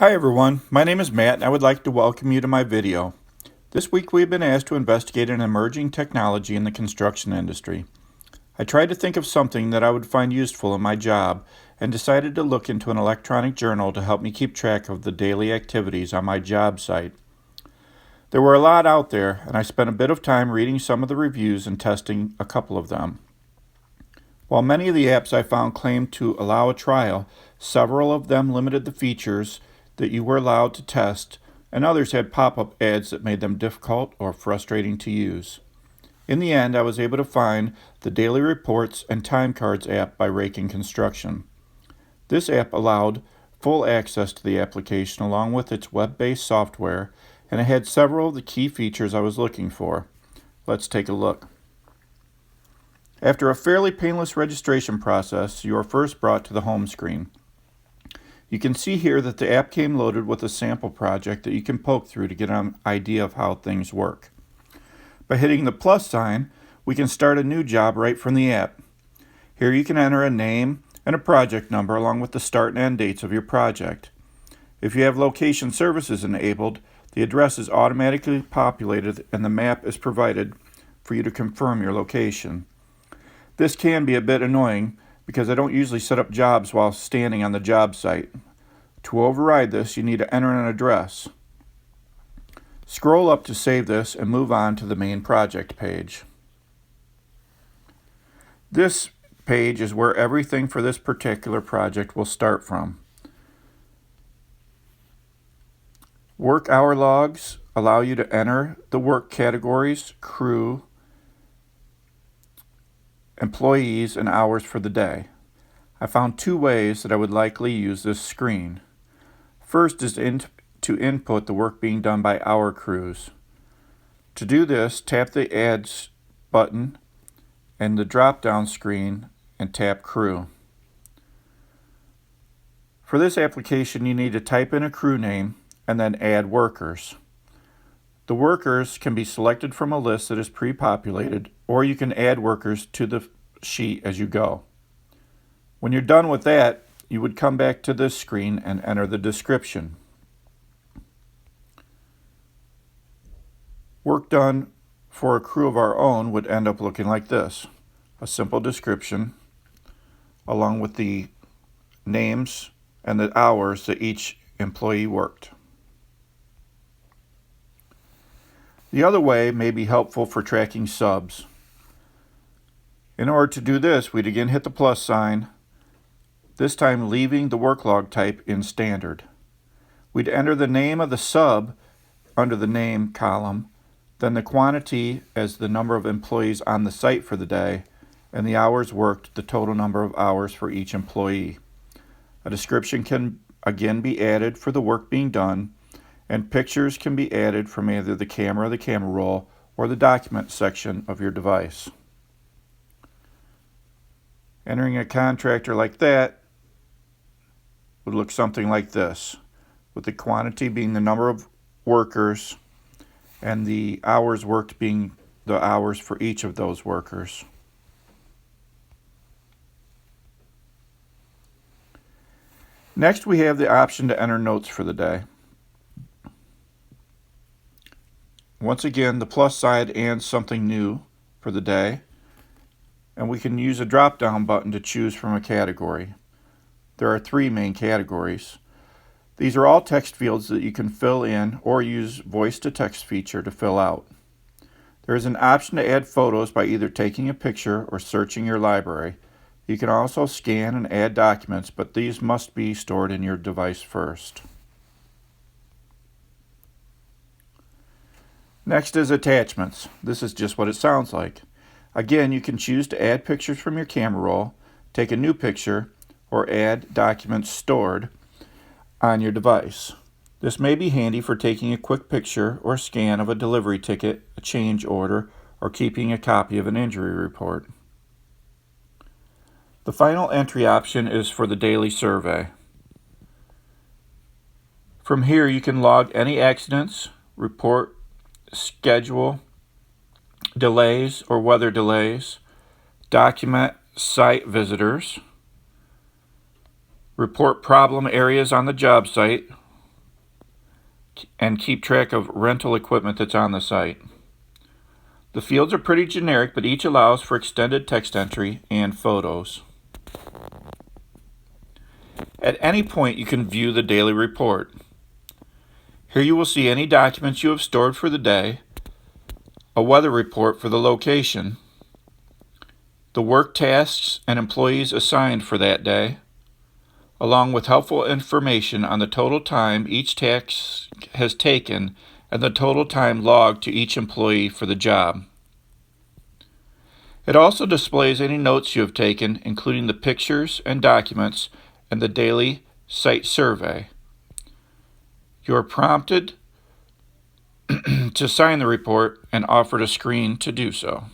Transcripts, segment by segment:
Hi everyone, my name is Matt and I would like to welcome you to my video. This week we've been asked to investigate an emerging technology in the construction industry. I tried to think of something that I would find useful in my job and decided to look into an electronic journal to help me keep track of the daily activities on my job site. There were a lot out there and I spent a bit of time reading some of the reviews and testing a couple of them. While many of the apps I found claimed to allow a trial, several of them limited the features that you were allowed to test, and others had pop-up ads that made them difficult or frustrating to use. In the end, I was able to find the Daily Reports and Time Cards app by Raking Construction. This app allowed full access to the application along with its web-based software, and it had several of the key features I was looking for. Let's take a look. After a fairly painless registration process, you are first brought to the home screen. You can see here that the app came loaded with a sample project that you can poke through to get an idea of how things work. By hitting the plus sign, we can start a new job right from the app. Here you can enter a name and a project number along with the start and end dates of your project. If you have location services enabled, the address is automatically populated and the map is provided for you to confirm your location. This can be a bit annoying because I don't usually set up jobs while standing on the job site. To override this, you need to enter an address. Scroll up to save this and move on to the main project page. This page is where everything for this particular project will start from. Work hour logs allow you to enter the work categories, crew, employees, and hours for the day. I found two ways that I would likely use this screen. First is to input the work being done by our crews. To do this, tap the Adds button and the drop-down screen and tap Crew. For this application, you need to type in a crew name and then add workers. The workers can be selected from a list that is pre-populated, or you can add workers to the sheet as you go. When you're done with that, you would come back to this screen and enter the description. Work done for a crew of our own would end up looking like this. A simple description along with the names and the hours that each employee worked. The other way may be helpful for tracking subs. In order to do this, we'd again hit the plus sign, this time leaving the work log type in standard. We'd enter the name of the sub under the name column, then the quantity as the number of employees on the site for the day, and the hours worked, the total number of hours for each employee. A description can again be added for the work being done, and pictures can be added from either the camera roll, or the document section of your device. Entering a contractor like that would look something like this, with the quantity being the number of workers and the hours worked being the hours for each of those workers. Next, we have the option to enter notes for the day. Once again, the plus side adds something new for the day, and we can use a drop-down button to choose from a category. There are three main categories. These are all text fields that you can fill in or use voice-to-text feature to fill out. There is an option to add photos by either taking a picture or searching your library. You can also scan and add documents, but these must be stored in your device first. Next is attachments. This is just what it sounds like. Again, you can choose to add pictures from your camera roll, take a new picture, or add documents stored on your device. This may be handy for taking a quick picture or scan of a delivery ticket, a change order, or keeping a copy of an injury report. The final entry option is for the daily survey. From here, you can log any accidents, report schedule delays or weather delays, document site visitors, report problem areas on the job site, and keep track of rental equipment that's on the site. The fields are pretty generic, but each allows for extended text entry and photos. At any point, you can view the daily report. Here you will see any documents you have stored for the day, a weather report for the location, the work tasks and employees assigned for that day, along with helpful information on the total time each task has taken and the total time logged to each employee for the job. It also displays any notes you have taken, including the pictures and documents and the daily site survey. You are prompted to sign the report and offered a screen to do so.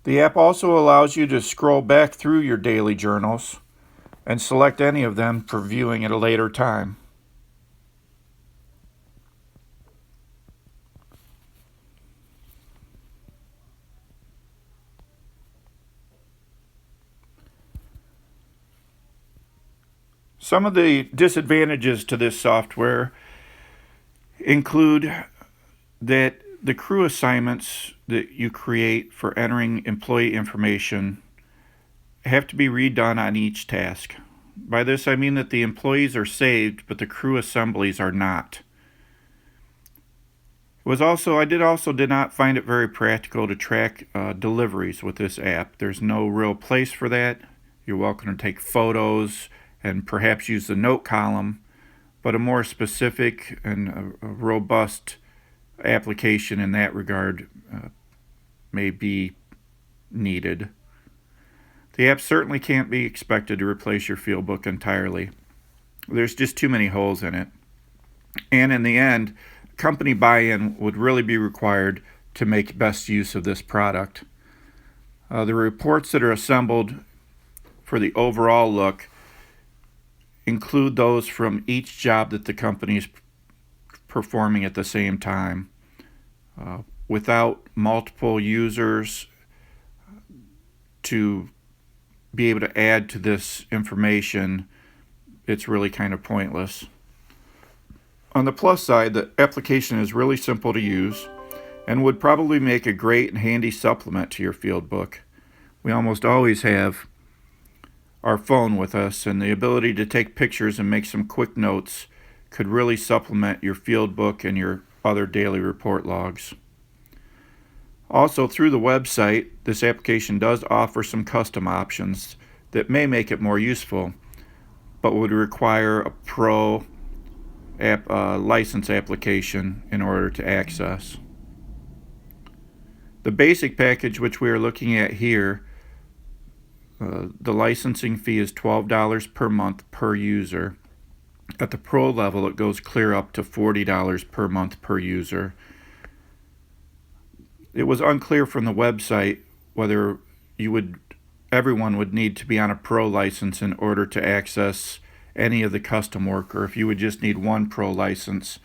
The app also allows you to scroll back through your daily journals and select any of them for viewing at a later time. Some of the disadvantages to this software include that the crew assignments that you create for entering employee information have to be redone on each task. By this I mean that the employees are saved, but the crew assemblies are not. I did not find it very practical to track deliveries with this app. There's no real place for that. You're welcome to take photos and perhaps use the note column, but a more specific and a robust application in that regard may be needed. The app certainly can't be expected to replace your field book entirely. There's just too many holes in it. And in the end, company buy-in would really be required to make best use of this product. The reports that are assembled for the overall look include those from each job that the company is performing at the same time. Without multiple users to be able to add to this information, it's really kind of pointless. On the plus side, the application is really simple to use and would probably make a great and handy supplement to your field book. We almost always have our phone with us, and the ability to take pictures and make some quick notes could really supplement your field book and your other daily report logs. Also, through the website, this application does offer some custom options that may make it more useful, but would require a pro license application in order to access. The basic package, which we are looking at here, the licensing fee is $12 per month per user. At the pro level, it goes clear up to $40 per month per user. It was unclear from the website whether everyone would need to be on a pro license in order to access any of the custom work, or if you would just need one pro license